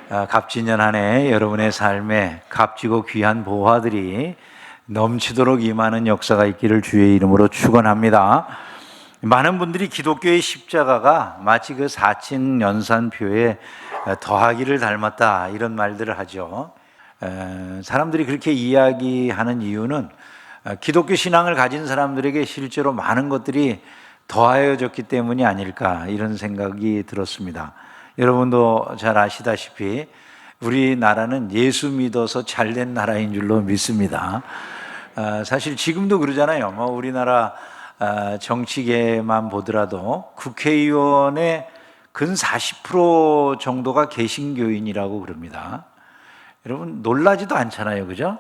갑진년 한 해 여러분의 삶에 값지고 귀한 보화들이 넘치도록 임하는 역사가 있기를 주의 이름으로 축원합니다. 많은 분들이 기독교의 십자가가 마치 그 4층 연산표에 더하기를 닮았다 이런 말들을 하죠. 사람들이 그렇게 이야기하는 이유는 기독교 신앙을 가진 사람들에게 실제로 많은 것들이 더하여졌기 때문이 아닐까 이런 생각이 들었습니다. 여러분도 잘 아시다시피 우리나라는 예수 믿어서 잘된 나라인 줄로 믿습니다. 사실 지금도 그러잖아요. 우리나라 정치계만 보더라도 국회의원의 근 40% 정도가 개신교인이라고 그럽니다. 여러분 놀라지도 않잖아요, 그죠?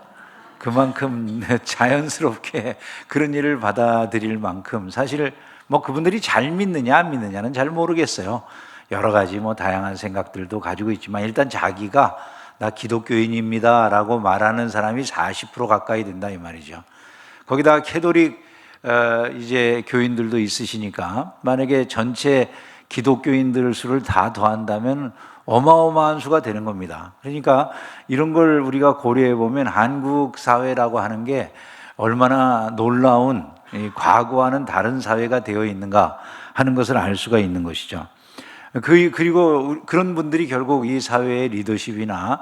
그만큼 자연스럽게 그런 일을 받아들일 만큼 사실 그분들이 잘 믿느냐 안 믿느냐는 잘 모르겠어요. 여러 가지 다양한 생각들도 가지고 있지만 일단 자기가 나 기독교인입니다 라고 말하는 사람이 40% 가까이 된다 이 말이죠. 거기다가 캐톨릭 이제 교인들도 있으시니까 만약에 전체 기독교인들 수를 다 더한다면 어마어마한 수가 되는 겁니다. 그러니까 이런 걸 우리가 고려해 보면 한국 사회라고 하는 게 얼마나 놀라운 과거와는 다른 사회가 되어 있는가 하는 것을 알 수가 있는 것이죠. 그리고 그런 분들이 결국 이 사회의 리더십이나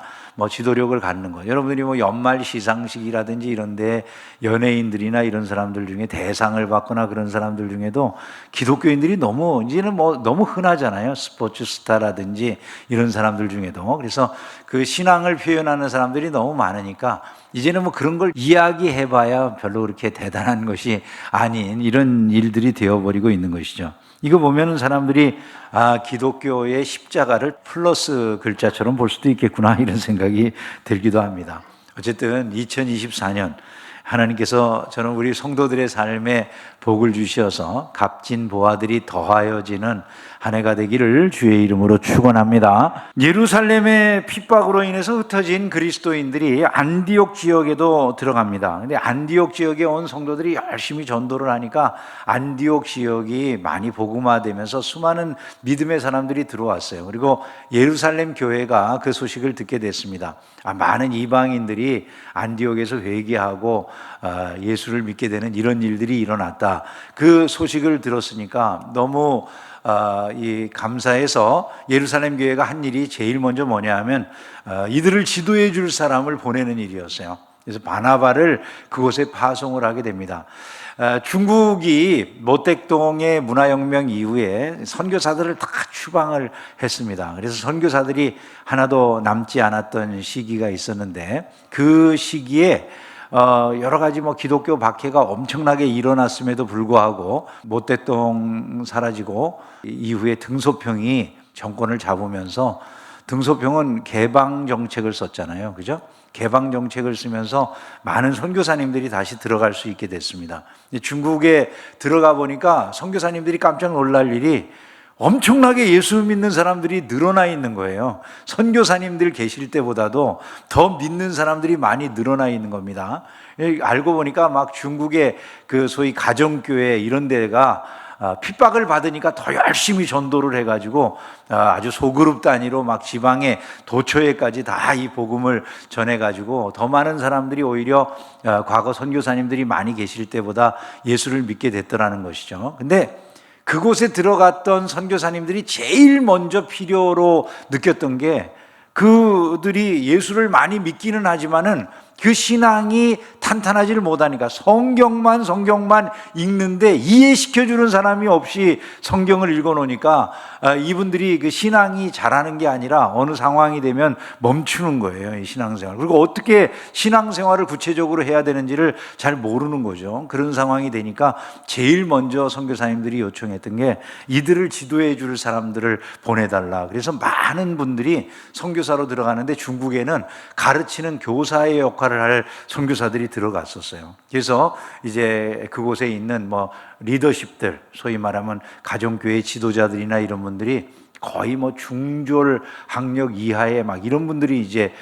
지도력을 갖는 거. 여러분들이 연말 시상식이라든지 이런데 연예인들이나 이런 사람들 중에 대상을 받거나 그런 사람들 중에도 기독교인들이 이제는 너무 흔하잖아요. 스포츠 스타라든지 이런 사람들 중에도. 그래서 그 신앙을 표현하는 사람들이 너무 많으니까 이제는 그런 걸 이야기해봐야 별로 그렇게 대단한 것이 아닌 이런 일들이 되어버리고 있는 것이죠. 이거 보면은 사람들이 기독교의 십자가를 플러스 글자처럼 볼 수도 있겠구나 이런 생각이 들기도 합니다. 어쨌든 2024년 하나님께서 저는 우리 성도들의 삶에 복을 주셔서 값진 보화들이 더하여지는 한 해가 되기를 주의 이름으로 축원합니다. 예루살렘의 핍박으로 인해서 흩어진 그리스도인들이 안디옥 지역에도 들어갑니다. 근데 안디옥 지역에 온 성도들이 열심히 전도를 하니까 안디옥 지역이 많이 복음화되면서 수많은 믿음의 사람들이 들어왔어요. 그리고 예루살렘 교회가 그 소식을 듣게 됐습니다. 많은 이방인들이 안디옥에서 회개하고 예수를 믿게 되는 이런 일들이 일어났다. 그 소식을 들었으니까 너무 감사해서 예루살렘 교회가 한 일이 제일 먼저 뭐냐 하면 이들을 지도해 줄 사람을 보내는 일이었어요. 그래서 바나바를 그곳에 파송을 하게 됩니다. 중국이 모택동의 문화혁명 이후에 선교사들을 다 추방을 했습니다. 그래서 선교사들이 하나도 남지 않았던 시기가 있었는데 그 시기에 여러 가지 기독교 박해가 엄청나게 일어났음에도 불구하고 모택동 사라지고 이후에 등소평이 정권을 잡으면서 등소평은 개방 정책을 썼잖아요. 그죠? 개방 정책을 쓰면서 많은 선교사님들이 다시 들어갈 수 있게 됐습니다. 중국에 들어가 보니까 선교사님들이 깜짝 놀랄 일이 엄청나게 예수 믿는 사람들이 늘어나 있는 거예요. 선교사님들 계실 때보다도 더 믿는 사람들이 많이 늘어나 있는 겁니다. 알고 보니까 중국의 그 소위 가정교회 이런 데가 핍박을 받으니까 더 열심히 전도를 해가지고 아주 소그룹 단위로 지방의 도처에까지 다 이 복음을 전해가지고 더 많은 사람들이 오히려 과거 선교사님들이 많이 계실 때보다 예수를 믿게 됐더라는 것이죠. 근데 그곳에 들어갔던 선교사님들이 제일 먼저 필요로 느꼈던 게 그들이 예수를 많이 믿기는 하지만은 그 신앙이 탄탄하지를 못하니까 성경만 읽는데 이해시켜주는 사람이 없이 성경을 읽어놓으니까 이분들이 그 신앙이 자라는 게 아니라 어느 상황이 되면 멈추는 거예요, 이 신앙생활. 그리고 어떻게 신앙생활을 구체적으로 해야 되는지를 잘 모르는 거죠. 그런 상황이 되니까 제일 먼저 선교사님들이 요청했던 게 이들을 지도해 줄 사람들을 보내달라. 그래서 많은 분들이 선교사로 들어가는데 중국에는 가르치는 교사의 역할을 할 선교사들이 들어갔었어요. 그래서 이제 그곳에 있는 리더십들, 소위 말하면 가정교회 지도자들이나 이런 분들이 거의 뭐 중졸 학력 이하의 막 이런 분들이 이제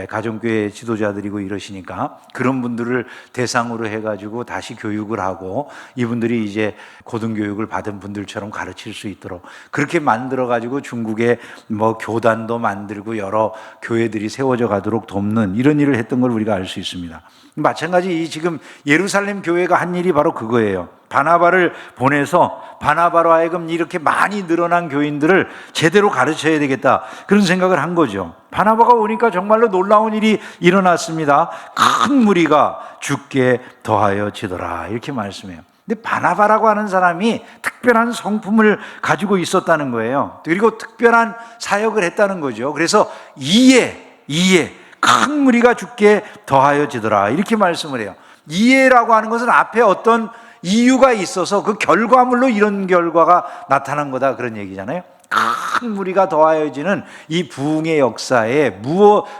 가정교회 지도자들이고 이러시니까 그런 분들을 대상으로 해가지고 다시 교육을 하고 이분들이 이제 고등교육을 받은 분들처럼 가르칠 수 있도록 그렇게 만들어가지고 중국에 뭐 교단도 만들고 여러 교회들이 세워져 가도록 돕는 이런 일을 했던 걸 우리가 알 수 있습니다. 마찬가지 이 지금 예루살렘 교회가 한 일이 바로 그거예요. 바나바를 보내서 바나바로 하여금 이렇게 많이 늘어난 교인들을 제대로 가르쳐야 되겠다 그런 생각을 한 거죠. 바나바가 오니까 정말로 놀라운 일이 일어났습니다. 큰 무리가 죽게 더하여지더라 이렇게 말씀해요. 근데 바나바라고 하는 사람이 특별한 성품을 가지고 있었다는 거예요. 그리고 특별한 사역을 했다는 거죠. 그래서 이에 큰 무리가 죽게 더하여지더라 이렇게 말씀을 해요. 이해라고 하는 것은 앞에 어떤 이유가 있어서 그 결과물로 이런 결과가 나타난 거다 그런 얘기잖아요. 큰 무리가 더하여지는 이 부흥의 역사에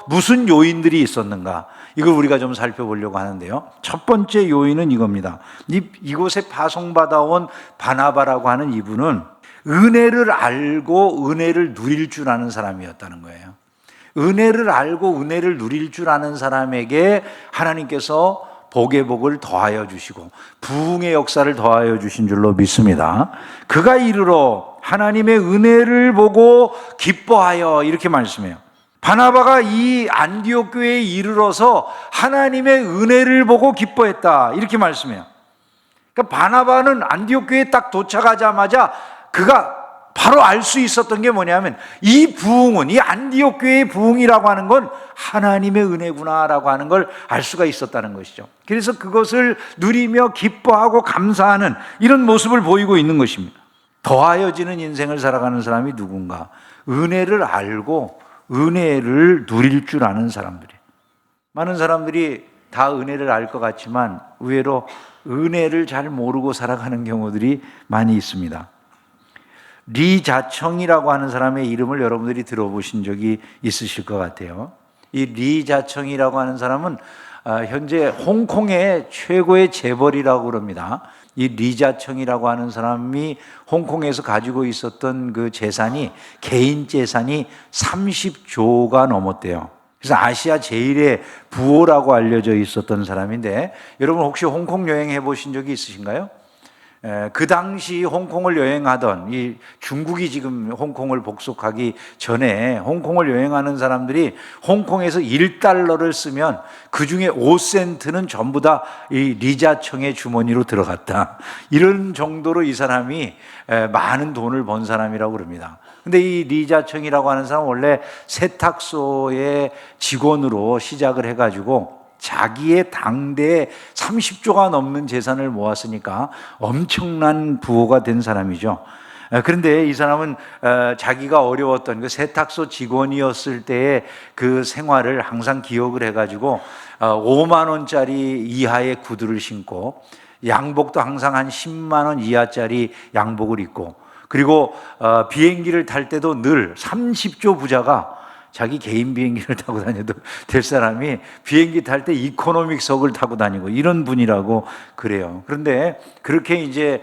무슨 요인들이 있었는가 이걸 우리가 좀 살펴보려고 하는데요. 첫 번째 요인은 이겁니다. 이곳에 파송받아온 바나바라고 하는 이분은 은혜를 알고 은혜를 누릴 줄 아는 사람이었다는 거예요. 은혜를 알고 은혜를 누릴 줄 아는 사람에게 하나님께서 복의 복을 더하여 주시고 부흥의 역사를 더하여 주신 줄로 믿습니다. 그가 이르러 하나님의 은혜를 보고 기뻐하여 이렇게 말씀해요. 바나바가 이 안디옥 교회에 이르러서 하나님의 은혜를 보고 기뻐했다 이렇게 말씀해요. 그러니까 바나바는 안디옥 교회에 딱 도착하자마자 그가 바로 알 수 있었던 게 뭐냐면 이 부흥은 이 안디옥 교회의 부흥이라고 하는 건 하나님의 은혜구나라고 하는 걸 알 수가 있었다는 것이죠. 그래서 그것을 누리며 기뻐하고 감사하는 이런 모습을 보이고 있는 것입니다. 더하여지는 인생을 살아가는 사람이 누군가? 은혜를 알고 은혜를 누릴 줄 아는 사람들이에요. 많은 사람들이 다 은혜를 알 것 같지만 의외로 은혜를 잘 모르고 살아가는 경우들이 많이 있습니다. 리자청이라고 하는 사람의 이름을 여러분들이 들어보신 적이 있으실 것 같아요. 이 리자청이라고 하는 사람은 현재 홍콩의 최고의 재벌이라고 그럽니다. 이 리자청이라고 하는 사람이 홍콩에서 가지고 있었던 그 재산이 개인 재산이 30조가 넘었대요. 그래서 아시아 제일의 부호라고 알려져 있었던 사람인데 여러분 혹시 홍콩 여행해 보신 적이 있으신가요? 그 당시 홍콩을 여행하던 이 중국이 지금 홍콩을 복속하기 전에 홍콩을 여행하는 사람들이 홍콩에서 1달러를 쓰면 그 중에 5센트는 전부 다 이 리자청의 주머니로 들어갔다. 이런 정도로 이 사람이 많은 돈을 번 사람이라고 그럽니다. 근데 이 리자청이라고 하는 사람은 원래 세탁소의 직원으로 시작을 해가지고 자기의 당대에 30조가 넘는 재산을 모았으니까 엄청난 부호가 된 사람이죠. 그런데 이 사람은 자기가 어려웠던 그 세탁소 직원이었을 때의 그 생활을 항상 기억을 해가지고 5만 원짜리 이하의 구두를 신고 양복도 항상 한 10만 원 이하짜리 양복을 입고 그리고 비행기를 탈 때도 늘 30조 부자가 자기 개인 비행기를 타고 다녀도 될 사람이 비행기 탈 때 이코노믹석을 타고 다니고 이런 분이라고 그래요. 그런데 그렇게 이제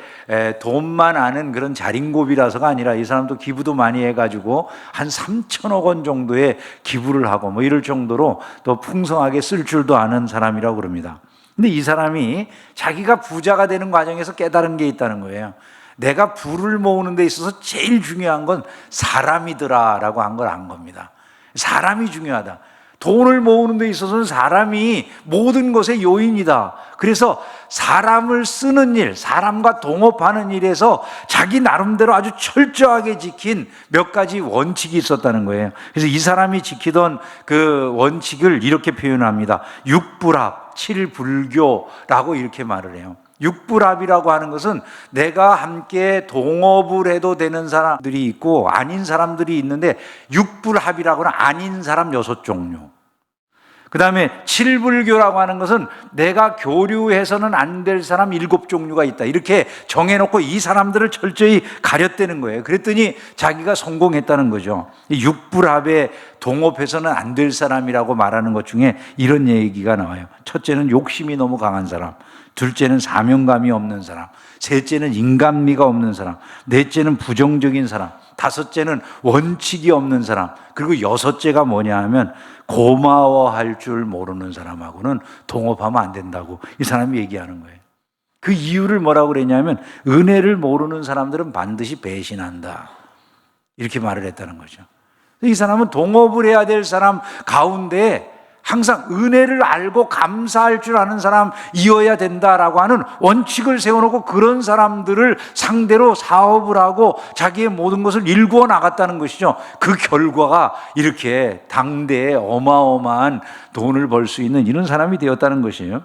돈만 아는 그런 자린고비라서가 아니라 이 사람도 기부도 많이 해가지고 한 3천억 원 정도의 기부를 하고 뭐 이럴 정도로 또 풍성하게 쓸 줄도 아는 사람이라고 그럽니다. 근데 이 사람이 자기가 부자가 되는 과정에서 깨달은 게 있다는 거예요. 내가 부를 모으는 데 있어서 제일 중요한 건 사람이더라라고 한 걸 안 겁니다. 사람이 중요하다. 돈을 모으는 데 있어서는 사람이 모든 것의 요인이다. 그래서 사람을 쓰는 일, 사람과 동업하는 일에서 자기 나름대로 아주 철저하게 지킨 몇 가지 원칙이 있었다는 거예요. 그래서 이 사람이 지키던 그 원칙을 이렇게 표현합니다. 육불합, 칠불교라고 이렇게 말을 해요. 육불합이라고 하는 것은 내가 함께 동업을 해도 되는 사람들이 있고 아닌 사람들이 있는데 육불합이라고는 아닌 사람 6종류. 그 다음에 칠불교라고 하는 것은 내가 교류해서는 안 될 사람 7종류가 있다. 이렇게 정해놓고 이 사람들을 철저히 가렸다는 거예요. 그랬더니 자기가 성공했다는 거죠. 이 육불합에 동업해서는 안 될 사람이라고 말하는 것 중에 이런 얘기가 나와요. 첫째는 욕심이 너무 강한 사람, 둘째는 사명감이 없는 사람, 셋째는 인간미가 없는 사람, 넷째는 부정적인 사람, 다섯째는 원칙이 없는 사람, 그리고 여섯째가 뭐냐 하면 고마워할 줄 모르는 사람하고는 동업하면 안 된다고 이 사람이 얘기하는 거예요. 그 이유를 뭐라고 그랬냐면 은혜를 모르는 사람들은 반드시 배신한다, 이렇게 말을 했다는 거죠. 이 사람은 동업을 해야 될 사람 가운데 항상 은혜를 알고 감사할 줄 아는 사람이어야 된다라고 하는 원칙을 세워놓고 그런 사람들을 상대로 사업을 하고 자기의 모든 것을 일구어 나갔다는 것이죠. 그 결과가 이렇게 당대에 어마어마한 돈을 벌 수 있는 이런 사람이 되었다는 것이에요.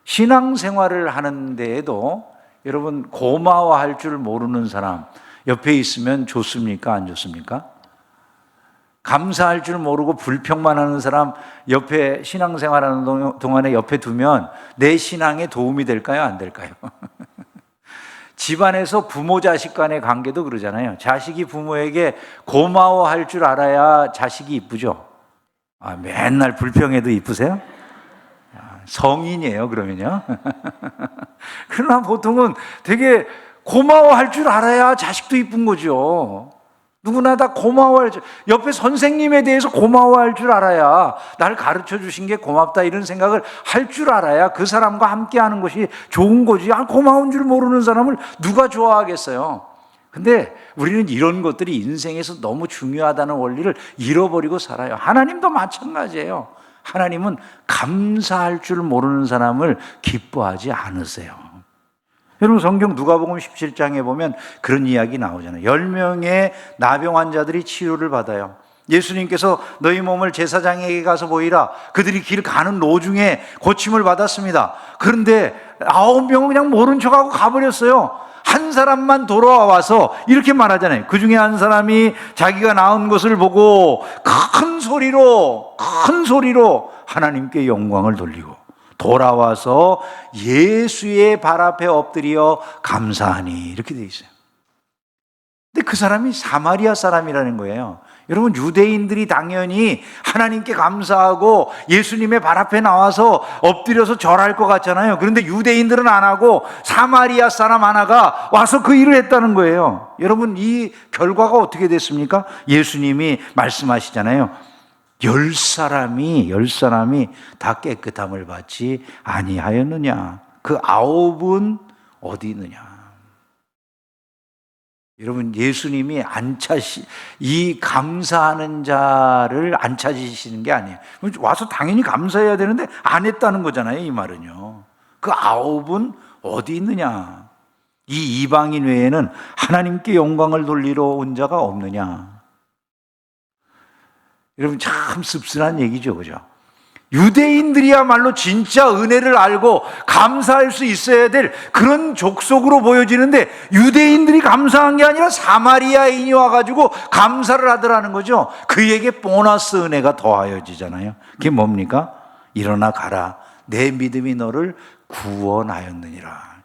신앙생활을 하는 데에도 여러분 고마워할 줄 모르는 사람 옆에 있으면 좋습니까? 안 좋습니까? 감사할 줄 모르고 불평만 하는 사람 옆에 신앙생활하는 동안에 옆에 두면 내 신앙에 도움이 될까요? 안 될까요? 집안에서 부모 자식 간의 관계도 그러잖아요. 자식이 부모에게 고마워할 줄 알아야 자식이 이쁘죠. 맨날 불평해도 이쁘세요? 성인이에요, 그러면요. 그러나 보통은 되게 고마워할 줄 알아야 자식도 이쁜 거죠. 누구나 다 고마워할 줄, 옆에 선생님에 대해서 고마워할 줄 알아야, 나를 가르쳐 주신 게 고맙다 이런 생각을 할 줄 알아야 그 사람과 함께 하는 것이 좋은 거지. 고마운 줄 모르는 사람을 누가 좋아하겠어요? 근데 우리는 이런 것들이 인생에서 너무 중요하다는 원리를 잃어버리고 살아요. 하나님도 마찬가지예요. 하나님은 감사할 줄 모르는 사람을 기뻐하지 않으세요. 여러분 성경 누가복음 17장에 보면 그런 이야기 나오잖아요. 10명의 나병 환자들이 치료를 받아요. 예수님께서 너희 몸을 제사장에게 가서 보이라. 그들이 길 가는 도중에 고침을 받았습니다. 그런데 9명은 그냥 모른 척하고 가버렸어요. 한 사람만 돌아와서 이렇게 말하잖아요. 그 중에 한 사람이 자기가 나은 것을 보고 큰 소리로 하나님께 영광을 돌리고 돌아와서 예수의 발 앞에 엎드려 감사하니, 이렇게 돼 있어요. 근데 그 사람이 사마리아 사람이라는 거예요. 여러분 유대인들이 당연히 하나님께 감사하고 예수님의 발 앞에 나와서 엎드려서 절할 것 같잖아요. 그런데 유대인들은 안 하고 사마리아 사람 하나가 와서 그 일을 했다는 거예요. 여러분 이 결과가 어떻게 됐습니까? 예수님이 말씀하시잖아요. 10사람이 다 깨끗함을 받지 아니하였느냐? 그 9은 어디 있느냐? 여러분 예수님이 이 감사하는 자를 안 찾으시는 게 아니에요. 와서 당연히 감사해야 되는데 안 했다는 거잖아요. 이 말은요. 그 9은 어디 있느냐? 이 이방인 외에는 하나님께 영광을 돌리러 온 자가 없느냐? 여러분 참 씁쓸한 얘기죠, 그죠? 유대인들이야말로 진짜 은혜를 알고 감사할 수 있어야 될 그런 족속으로 보여지는데 유대인들이 감사한 게 아니라 사마리아인이 와가지고 감사를 하더라는 거죠. 그에게 보너스 은혜가 더하여지잖아요. 그게 뭡니까? 일어나 가라. 내 믿음이 너를 구원하였느니라.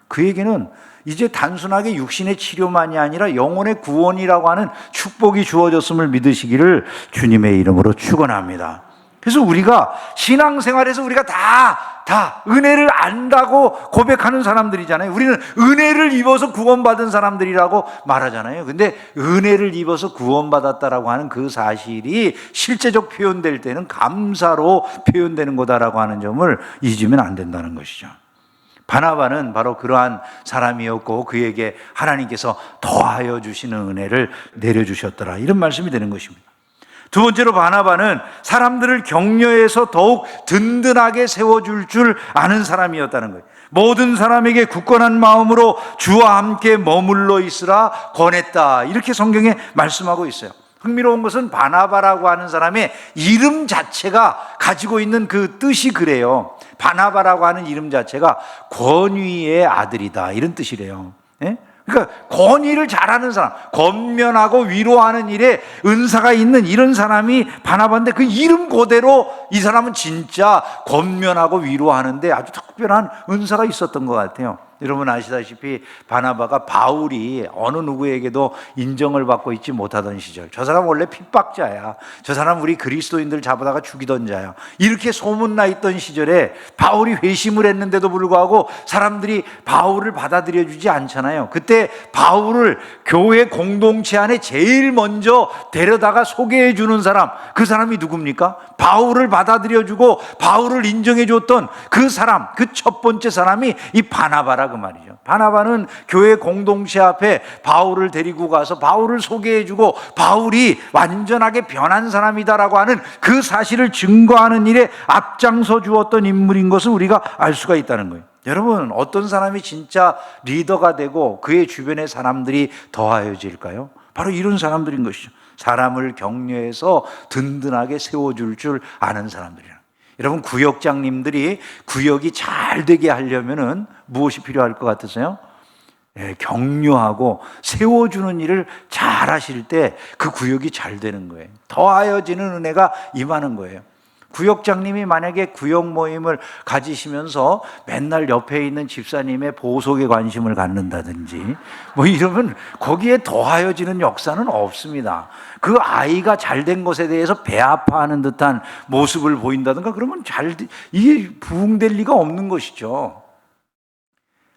그에게는 이제 단순하게 육신의 치료만이 아니라 영혼의 구원이라고 하는 축복이 주어졌음을 믿으시기를 주님의 이름으로 축원합니다. 그래서 우리가 신앙생활에서 우리가 다 은혜를 안다고 고백하는 사람들이잖아요. 우리는 은혜를 입어서 구원받은 사람들이라고 말하잖아요. 근데 은혜를 입어서 구원받았다라고 하는 그 사실이 실제적 표현될 때는 감사로 표현되는 거다라고 하는 점을 잊으면 안 된다는 것이죠. 바나바는 바로 그러한 사람이었고 그에게 하나님께서 더하여 주시는 은혜를 내려주셨더라, 이런 말씀이 되는 것입니다. 두 번째로 바나바는 사람들을 격려해서 더욱 든든하게 세워줄 줄 아는 사람이었다는 거예요. 모든 사람에게 굳건한 마음으로 주와 함께 머물러 있으라 권했다, 이렇게 성경에 말씀하고 있어요. 흥미로운 것은 바나바라고 하는 사람의 이름 자체가 가지고 있는 그 뜻이 그래요. 바나바라고 하는 이름 자체가 권위의 아들이다, 이런 뜻이래요. 예? 그러니까 권위를 잘하는 사람, 권면하고 위로하는 일에 은사가 있는 이런 사람이 바나바인데 그 이름 그대로 이 사람은 진짜 권면하고 위로하는데 아주 특별한 은사가 있었던 것 같아요. 여러분 아시다시피 바나바가 바울이 어느 누구에게도 인정을 받고 있지 못하던 시절, 저 사람 원래 핍박자야, 저 사람 우리 그리스도인들 잡아다가 죽이던 자야, 이렇게 소문나 있던 시절에 바울이 회심을 했는데도 불구하고 사람들이 바울을 받아들여 주지 않잖아요. 그때 바울을 교회 공동체 안에 제일 먼저 데려다가 소개해 주는 사람, 그 사람이 누굽니까? 바울을 받아들여 주고 바울을 인정해 줬던 그 사람, 그 첫 번째 사람이 이 바나바라 그 말이죠. 바나바는 교회 공동체 앞에 바울을 데리고 가서 바울을 소개해 주고 바울이 완전하게 변한 사람이다라고 하는 그 사실을 증거하는 일에 앞장서 주었던 인물인 것을 우리가 알 수가 있다는 거예요. 여러분, 어떤 사람이 진짜 리더가 되고 그의 주변의 사람들이 더하여질까요? 바로 이런 사람들인 것이죠. 사람을 격려해서 든든하게 세워줄 줄 아는 사람들이라. 여러분, 구역장님들이 구역이 잘 되게 하려면은 무엇이 필요할 것 같으세요? 격려하고 세워주는 일을 잘 하실 때 그 구역이 잘 되는 거예요. 더하여지는 은혜가 임하는 거예요. 구역장님이 만약에 구역 모임을 가지시면서 맨날 옆에 있는 집사님의 보석에 관심을 갖는다든지 뭐 이러면 거기에 더하여지는 역사는 없습니다. 그 아이가 잘된 것에 대해서 배 아파하는 듯한 모습을 보인다든가 그러면 이게 부흥될 리가 없는 것이죠.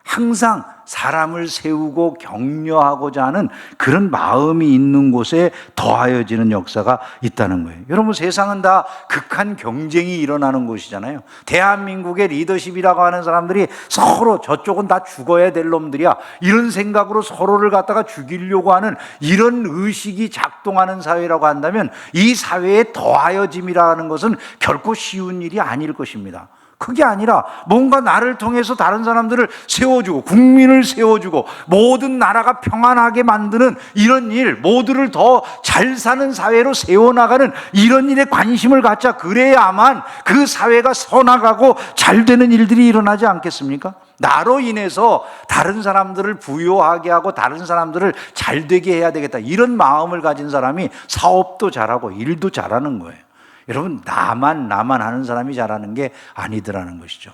항상 사람을 세우고 격려하고자 하는 그런 마음이 있는 곳에 더하여지는 역사가 있다는 거예요. 여러분, 세상은 다 극한 경쟁이 일어나는 곳이잖아요. 대한민국의 리더십이라고 하는 사람들이 서로 저쪽은 다 죽어야 될 놈들이야, 이런 생각으로 서로를 갖다가 죽이려고 하는 이런 의식이 작동하는 사회라고 한다면 이 사회에 더하여짐이라는 것은 결코 쉬운 일이 아닐 것입니다. 그게 아니라 뭔가 나를 통해서 다른 사람들을 세워주고 국민을 세워주고 모든 나라가 평안하게 만드는 이런 일, 모두를 더 잘 사는 사회로 세워나가는 이런 일에 관심을 갖자. 그래야만 그 사회가 서나가고 잘 되는 일들이 일어나지 않겠습니까? 나로 인해서 다른 사람들을 부유하게 하고 다른 사람들을 잘 되게 해야 되겠다, 이런 마음을 가진 사람이 사업도 잘하고 일도 잘하는 거예요. 여러분, 나만 하는 사람이 잘하는 게 아니더라는 것이죠.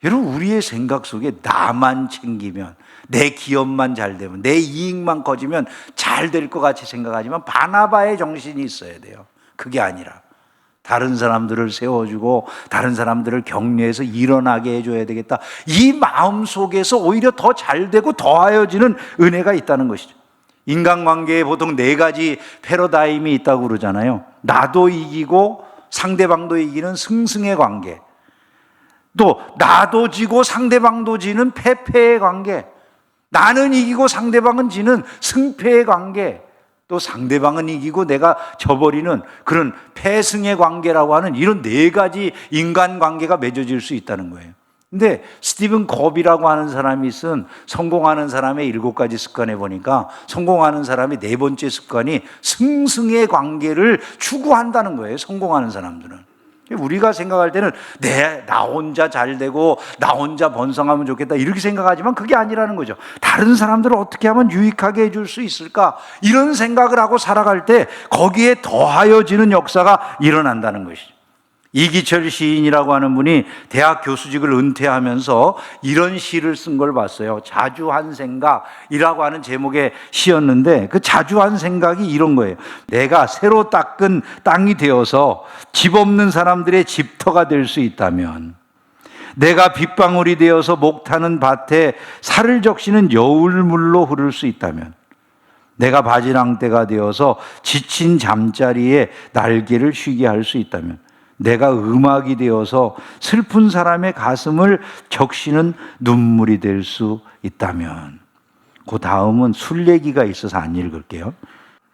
여러분, 우리의 생각 속에 나만 챙기면, 내 기업만 잘 되면, 내 이익만 커지면 잘 될 것 같이 생각하지만 바나바의 정신이 있어야 돼요. 그게 아니라 다른 사람들을 세워주고 다른 사람들을 격려해서 일어나게 해줘야 되겠다, 이 마음 속에서 오히려 더 잘 되고 더하여지는 은혜가 있다는 것이죠. 인간관계에 보통 4가지 패러다임이 있다고 그러잖아요. 나도 이기고 상대방도 이기는 승승의 관계, 또 나도 지고 상대방도 지는 패패의 관계, 나는 이기고 상대방은 지는 승패의 관계, 또 상대방은 이기고 내가 져버리는 그런 패승의 관계라고 하는 이런 4가지 인간관계가 맺어질 수 있다는 거예요. 근데 스티븐 겁이라고 하는 사람이 쓴 성공하는 사람의 7가지 습관에 보니까 성공하는 사람의 4번째 습관이 승승의 관계를 추구한다는 거예요. 성공하는 사람들은. 우리가 생각할 때는 나 혼자 잘 되고 나 혼자 번성하면 좋겠다, 이렇게 생각하지만 그게 아니라는 거죠. 다른 사람들을 어떻게 하면 유익하게 해줄 수 있을까, 이런 생각을 하고 살아갈 때 거기에 더하여지는 역사가 일어난다는 것이죠. 이기철 시인이라고 하는 분이 대학 교수직을 은퇴하면서 이런 시를 쓴 걸 봤어요. 자주한 생각이라고 하는 제목의 시였는데, 그 자주한 생각이 이런 거예요. 내가 새로 닦은 땅이 되어서 집 없는 사람들의 집터가 될 수 있다면, 내가 빗방울이 되어서 목 타는 밭에 살을 적시는 여울물로 흐를 수 있다면, 내가 바지랑떼가 되어서 지친 잠자리에 날개를 쉬게 할 수 있다면, 내가 음악이 되어서 슬픈 사람의 가슴을 적시는 눈물이 될 수 있다면. 그 다음은 술 얘기가 있어서 안 읽을게요.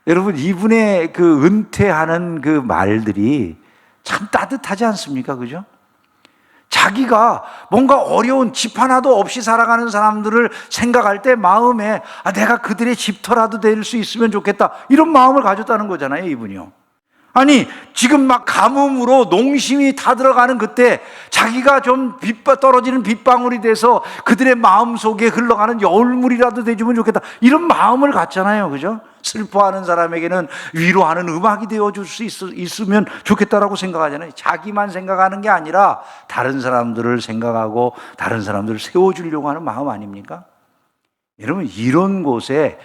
여러분, 이분의 그 은퇴하는 그 말들이 참 따뜻하지 않습니까? 그죠? 자기가 뭔가 어려운 집 하나도 없이 살아가는 사람들을 생각할 때 마음에 내가 그들의 집터라도 될 수 있으면 좋겠다, 이런 마음을 가졌다는 거잖아요, 이분이요. 아니, 지금 막 가뭄으로 농심이 타들어가는 그때 자기가 좀 떨어지는 빗방울이 돼서 그들의 마음 속에 흘러가는 여울물이라도 돼주면 좋겠다, 이런 마음을 갖잖아요. 그죠? 슬퍼하는 사람에게는 위로하는 음악이 되어줄 수 있으면 좋겠다라고 생각하잖아요. 자기만 생각하는 게 아니라 다른 사람들을 생각하고 다른 사람들을 세워주려고 하는 마음 아닙니까? 여러분, 이런 곳에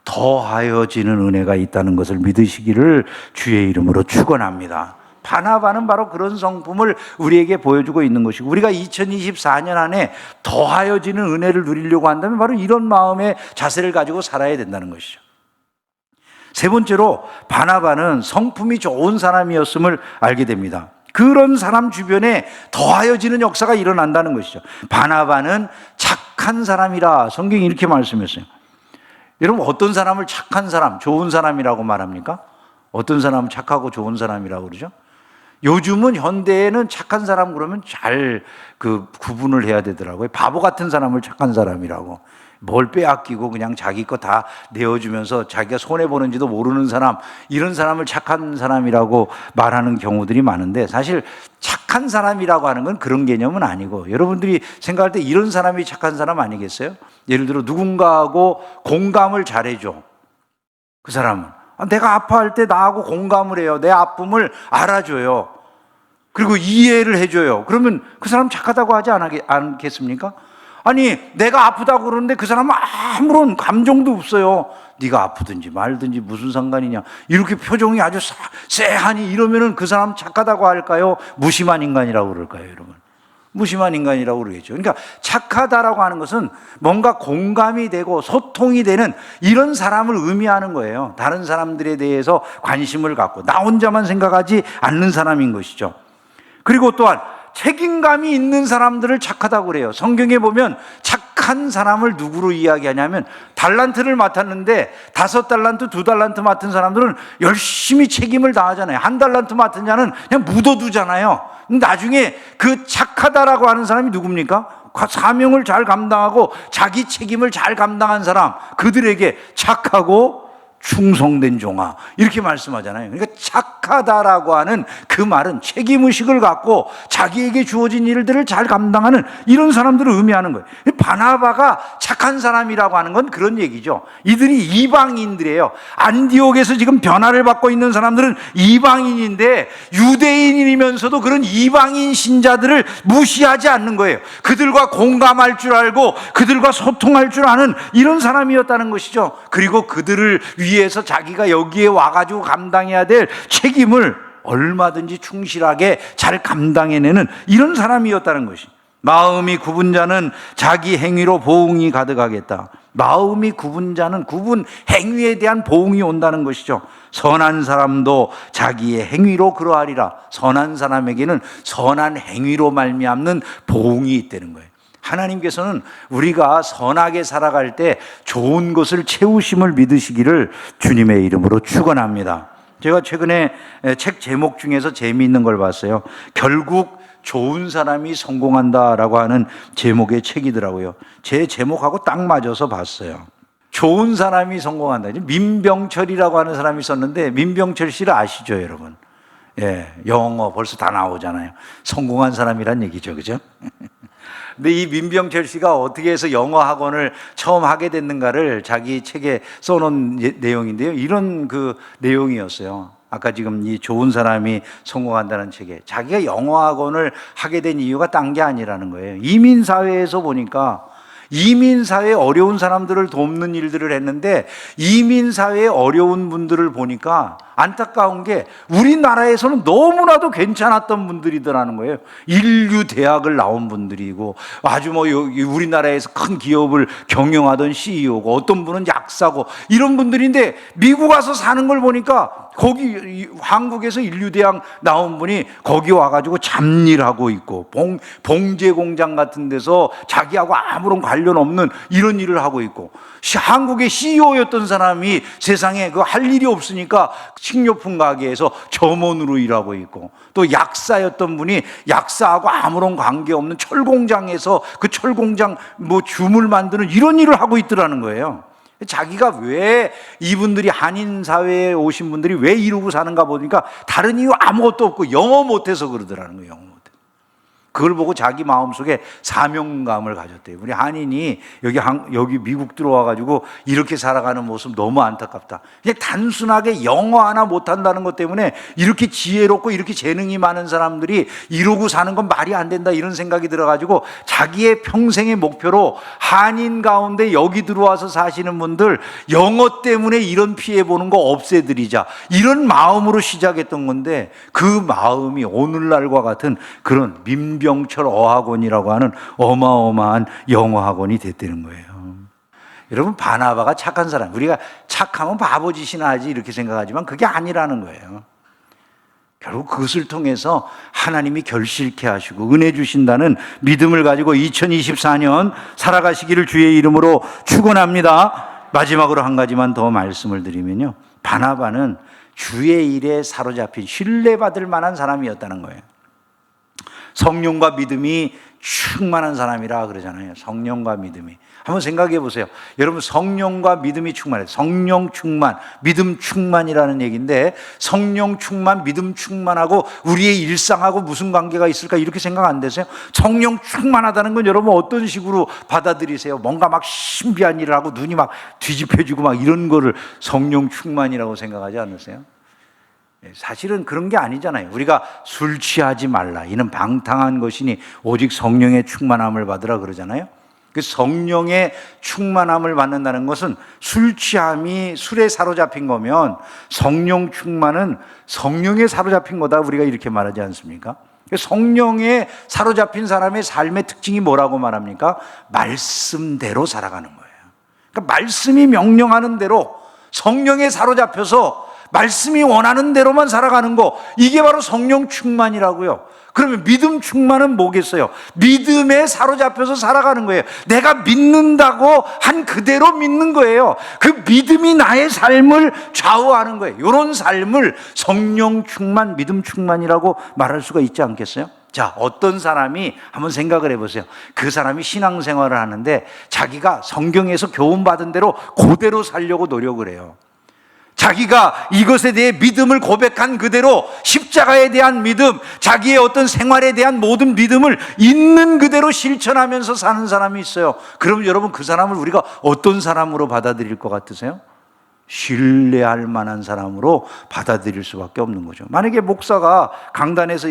더하여지는 은혜가 있다는 것을 믿으시기를 주의 이름으로 축원합니다. 바나바는 바로 그런 성품을 우리에게 보여주고 있는 것이고, 우리가 2024년 안에 더하여지는 은혜를 누리려고 한다면 바로 이런 마음의 자세를 가지고 살아야 된다는 것이죠. 세 번째로, 바나바는 성품이 좋은 사람이었음을 알게 됩니다. 그런 사람 주변에 더하여지는 역사가 일어난다는 것이죠. 바나바는 착한 사람이라 성경이 이렇게 말씀했어요. 여러분, 어떤 사람을 착한 사람, 좋은 사람이라고 말합니까? 어떤 사람은 착하고 좋은 사람이라고 그러죠? 요즘은 현대에는 착한 사람 그러면 잘 구분을 해야 되더라고요. 바보 같은 사람을 착한 사람이라고. 뭘 빼앗기고 그냥 자기 거 다 내어주면서 자기가 손해보는지도 모르는 사람, 이런 사람을 착한 사람이라고 말하는 경우들이 많은데, 사실 착한 사람이라고 하는 건 그런 개념은 아니고, 여러분들이 생각할 때 이런 사람이 착한 사람 아니겠어요? 예를 들어 누군가하고 공감을 잘해줘. 그 사람은 내가 아파할 때 나하고 공감을 해요. 내 아픔을 알아줘요. 그리고 이해를 해줘요. 그러면 그 사람 착하다고 하지 않겠습니까? 아니, 내가 아프다고 그러는데 그 사람은 아무런 감정도 없어요. 네가 아프든지 말든지 무슨 상관이냐, 이렇게 표정이 아주 쎄하니 이러면은 그 사람 착하다고 할까요? 무심한 인간이라고 그럴까요, 여러분? 무심한 인간이라고 그러겠죠. 그러니까 착하다라고 하는 것은 뭔가 공감이 되고 소통이 되는 이런 사람을 의미하는 거예요. 다른 사람들에 대해서 관심을 갖고 나 혼자만 생각하지 않는 사람인 것이죠. 그리고 또한 책임감이 있는 사람들을 착하다고 그래요. 성경에 보면 착한 사람을 누구로 이야기하냐면, 달란트를 맡았는데 5달란트, 2달란트 맡은 사람들은 열심히 책임을 다하잖아요. 1달란트 맡은 자는 그냥 묻어두잖아요. 나중에 그 착하다라고 하는 사람이 누굽니까? 사명을 잘 감당하고 자기 책임을 잘 감당한 사람, 그들에게 착하고 충성된 종아, 이렇게 말씀하잖아요. 그러니까 착하다라고 하는 그 말은 책임의식을 갖고 자기에게 주어진 일들을 잘 감당하는 이런 사람들을 의미하는 거예요. 바나바가 착한 사람이라고 하는 건 그런 얘기죠. 이들이 이방인들이에요. 안디옥에서 지금 변화를 받고 있는 사람들은 이방인인데, 유대인이면서도 그런 이방인 신자들을 무시하지 않는 거예요. 그들과 공감할 줄 알고 그들과 소통할 줄 아는 이런 사람이었다는 것이죠. 그리고 그들을 위해서 자기가 여기에 와가지고 감당해야 될 책임을 얼마든지 충실하게 잘 감당해내는 이런 사람이었다는 것이. 마음이 굽은 자는 자기 행위로 보응이 가득하겠다. 마음이 굽은 자는 굽은 행위에 대한 보응이 온다는 것이죠. 선한 사람도 자기의 행위로 그러하리라. 선한 사람에게는 선한 행위로 말미암는 보응이 있다는 거예요. 하나님께서는 우리가 선하게 살아갈 때 좋은 것을 채우심을 믿으시기를 주님의 이름으로 축원합니다. 제가 최근에 책 제목 중에서 재미있는 걸 봤어요. 결국 좋은 사람이 성공한다라고 하는 제목의 책이더라고요. 제 제목하고 딱 맞아서 봤어요. 좋은 사람이 성공한다. 민병철이라고 하는 사람이 있었는데, 민병철 씨를 아시죠, 여러분? 예, 영어 벌써 다 나오잖아요. 성공한 사람이란 얘기죠, 그죠? 근데 이 민병철 씨가 어떻게 해서 영어 학원을 처음 하게 됐는가를 자기 책에 써놓은 내용인데요. 이런 내용이었어요. 아까 지금 이 좋은 사람이 성공한다는 책에 자기가 영어 학원을 하게 된 이유가 딴 게 아니라는 거예요. 이민사회에서 보니까 이민사회에 어려운 사람들을 돕는 일들을 했는데, 이민사회에 어려운 분들을 보니까 안타까운 게 우리나라에서는 너무나도 괜찮았던 분들이더라는 거예요. 인류 대학을 나온 분들이고, 아주 우리나라에서 큰 기업을 경영하던 CEO고, 어떤 분은 약사고, 이런 분들인데 미국 와서 사는 걸 보니까 거기 한국에서 인류대학 나온 분이 거기 와가지고 잡일하고 있고, 봉제 공장 같은 데서 자기하고 아무런 관련 없는 이런 일을 하고 있고, 한국의 CEO였던 사람이 세상에 할 일이 없으니까 식료품 가게에서 점원으로 일하고 있고, 또 약사였던 분이 약사하고 아무런 관계없는 철공장에서 그 철공장 줌을 만드는 이런 일을 하고 있더라는 거예요. 자기가 왜 이분들이 한인 사회에 오신 분들이 왜 이러고 사는가 보니까 다른 이유 아무것도 없고 영어 못해서 그러더라는 거예요. 영어 못해. 그걸 보고 자기 마음속에 사명감을 가졌대요. 우리 한인이 여기 미국 들어와가지고 이렇게 살아가는 모습 너무 안타깝다. 그냥 단순하게 영어 하나 못한다는 것 때문에 이렇게 지혜롭고 이렇게 재능이 많은 사람들이 이러고 사는 건 말이 안 된다, 이런 생각이 들어가지고 자기의 평생의 목표로 한인 가운데 여기 들어와서 사시는 분들 영어 때문에 이런 피해 보는 거 없애드리자, 이런 마음으로 시작했던 건데, 그 마음이 오늘날과 같은 그런 민병철 어학원이라고 하는 어마어마한 영어학원이 됐다는 거예요. 여러분, 바나바가 착한 사람, 우리가 착하면 바보짓이나 하지 이렇게 생각하지만 그게 아니라는 거예요. 결국 그것을 통해서 하나님이 결실케 하시고 은혜 주신다는 믿음을 가지고 2024년 살아가시기를 주의 이름으로 축원합니다. 마지막으로 한 가지만 더 말씀을 드리면요, 바나바는 주의 일에 사로잡힌 신뢰받을 만한 사람이었다는 거예요. 성령과 믿음이 충만한 사람이라 그러잖아요. 성령과 믿음이. 한번 생각해 보세요. 여러분, 성령과 믿음이 충만해요. 성령 충만, 믿음 충만이라는 얘기인데, 성령 충만, 믿음 충만하고 우리의 일상하고 무슨 관계가 있을까, 이렇게 생각 안 되세요? 성령 충만하다는 건 여러분 어떤 식으로 받아들이세요? 뭔가 막 신비한 일을 하고 눈이 막 뒤집혀지고 막 이런 거를 성령 충만이라고 생각하지 않으세요? 사실은 그런 게 아니잖아요. 우리가 술 취하지 말라, 이는 방탕한 것이니 오직 성령의 충만함을 받으라 그러잖아요. 그 성령의 충만함을 받는다는 것은, 술 취함이 술에 사로잡힌 거면 성령 충만은 성령에 사로잡힌 거다, 우리가 이렇게 말하지 않습니까? 성령에 사로잡힌 사람의 삶의 특징이 뭐라고 말합니까? 말씀대로 살아가는 거예요. 그러니까 말씀이 명령하는 대로 성령에 사로잡혀서 말씀이 원하는 대로만 살아가는 거, 이게 바로 성령 충만이라고요. 그러면 믿음 충만은 뭐겠어요? 믿음에 사로잡혀서 살아가는 거예요. 내가 믿는다고 한 그대로 믿는 거예요. 그 믿음이 나의 삶을 좌우하는 거예요. 이런 삶을 성령 충만, 믿음 충만이라고 말할 수가 있지 않겠어요? 자, 어떤 사람이 한번 생각을 해보세요. 그 사람이 신앙생활을 하는데 자기가 성경에서 교훈받은 대로 그대로 살려고 노력을 해요. 자기가 이것에 대해 믿음을 고백한 그대로 십자가에 대한 믿음, 자기의 어떤 생활에 대한 모든 믿음을 있는 그대로 실천하면서 사는 사람이 있어요. 그럼 여러분, 그 사람을 우리가 어떤 사람으로 받아들일 것 같으세요? 신뢰할 만한 사람으로 받아들일 수밖에 없는 거죠. 만약에 목사가 강단에서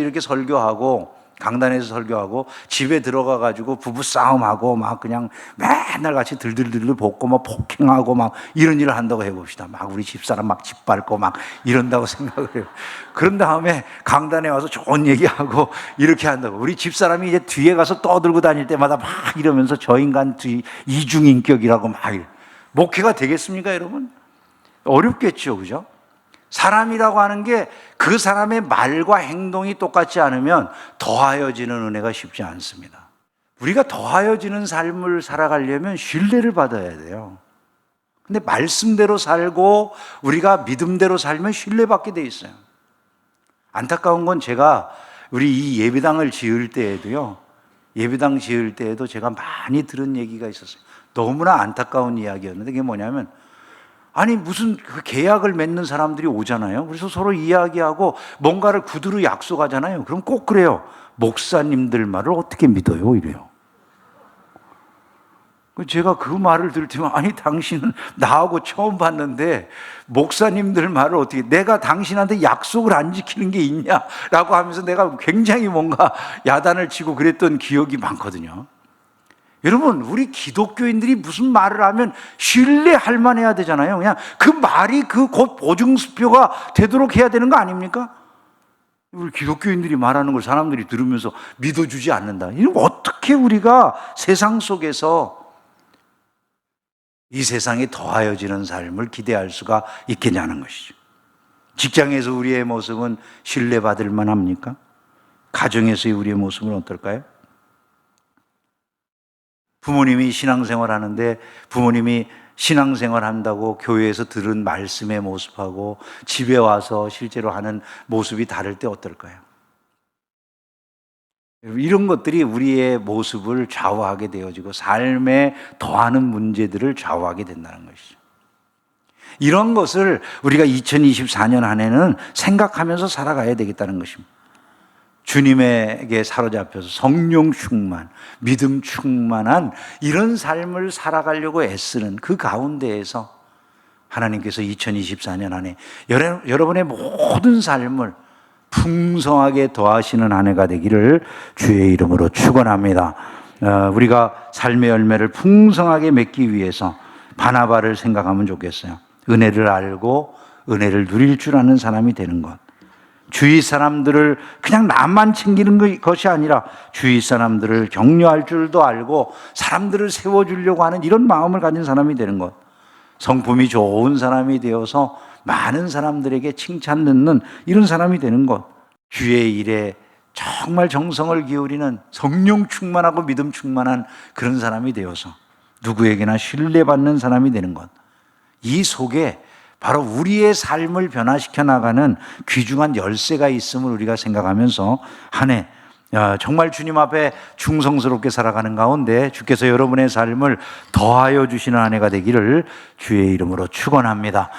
집에 들어가가지고 부부싸움하고 막 그냥 맨날 같이 들들들 볶고 막 폭행하고 막 이런 일을 한다고 해봅시다. 막 우리 집사람 막 짓밟고 막 이런다고 생각을 해요. 그런 다음에 강단에 와서 좋은 얘기하고 이렇게 한다고. 우리 집사람이 이제 뒤에 가서 떠들고 다닐 때마다 막 이러면서 저 인간 이중인격이라고 막 목회가 되겠습니까, 여러분? 어렵겠죠, 그죠? 사람이라고 하는 게 그 사람의 말과 행동이 똑같지 않으면 더하여지는 은혜가 쉽지 않습니다. 우리가 더하여지는 삶을 살아가려면 신뢰를 받아야 돼요. 근데 말씀대로 살고 우리가 믿음대로 살면 신뢰받게 돼 있어요. 안타까운 건, 제가 우리 이 예배당을 지을 때에도 제가 많이 들은 얘기가 있었어요. 너무나 안타까운 이야기였는데, 그게 뭐냐면, 아니 무슨 그 계약을 맺는 사람들이 오잖아요. 그래서 서로 이야기하고 뭔가를 구두로 약속하잖아요. 그럼 꼭 그래요. 목사님들 말을 어떻게 믿어요? 이래요. 제가 그 말을 들을 때면, 아니 당신은 나하고 처음 봤는데 목사님들 말을 어떻게, 내가 당신한테 약속을 안 지키는 게 있냐라고 하면서 내가 굉장히 뭔가 야단을 치고 그랬던 기억이 많거든요. 여러분, 우리 기독교인들이 무슨 말을 하면 신뢰할 만해야 되잖아요. 그냥 그 말이 그 곧 보증수표가 되도록 해야 되는 거 아닙니까? 우리 기독교인들이 말하는 걸 사람들이 들으면서 믿어주지 않는다. 이럼 어떻게 우리가 세상 속에서 이 세상에 더하여지는 삶을 기대할 수가 있겠냐는 것이죠. 직장에서 우리의 모습은 신뢰받을 만합니까? 가정에서의 우리의 모습은 어떨까요? 부모님이 신앙생활 하는데, 부모님이 신앙생활 한다고 교회에서 들은 말씀의 모습하고 집에 와서 실제로 하는 모습이 다를 때 어떨까요? 이런 것들이 우리의 모습을 좌우하게 되어지고 삶에 더하는 문제들을 좌우하게 된다는 것이죠. 이런 것을 우리가 2024년 한 해는 생각하면서 살아가야 되겠다는 것입니다. 주님에게 사로잡혀서 성령 충만, 믿음 충만한 이런 삶을 살아가려고 애쓰는 그 가운데에서 하나님께서 2024년 안에 여러분의 모든 삶을 풍성하게 더하시는 한 해가 되기를 주의 이름으로 축원합니다. 우리가 삶의 열매를 풍성하게 맺기 위해서 바나바를 생각하면 좋겠어요. 은혜를 알고 은혜를 누릴 줄 아는 사람이 되는 것. 주위 사람들을 그냥 나만 챙기는 것이 아니라 주위 사람들을 격려할 줄도 알고 사람들을 세워주려고 하는 이런 마음을 가진 사람이 되는 것. 성품이 좋은 사람이 되어서 많은 사람들에게 칭찬 듣는 이런 사람이 되는 것. 주의 일에 정말 정성을 기울이는 성령 충만하고 믿음 충만한 그런 사람이 되어서 누구에게나 신뢰받는 사람이 되는 것. 이 속에 바로 우리의 삶을 변화시켜 나가는 귀중한 열쇠가 있음을 우리가 생각하면서 한 해 정말 주님 앞에 충성스럽게 살아가는 가운데 주께서 여러분의 삶을 더하여 주시는 한 해가 되기를 주의 이름으로 축원합니다.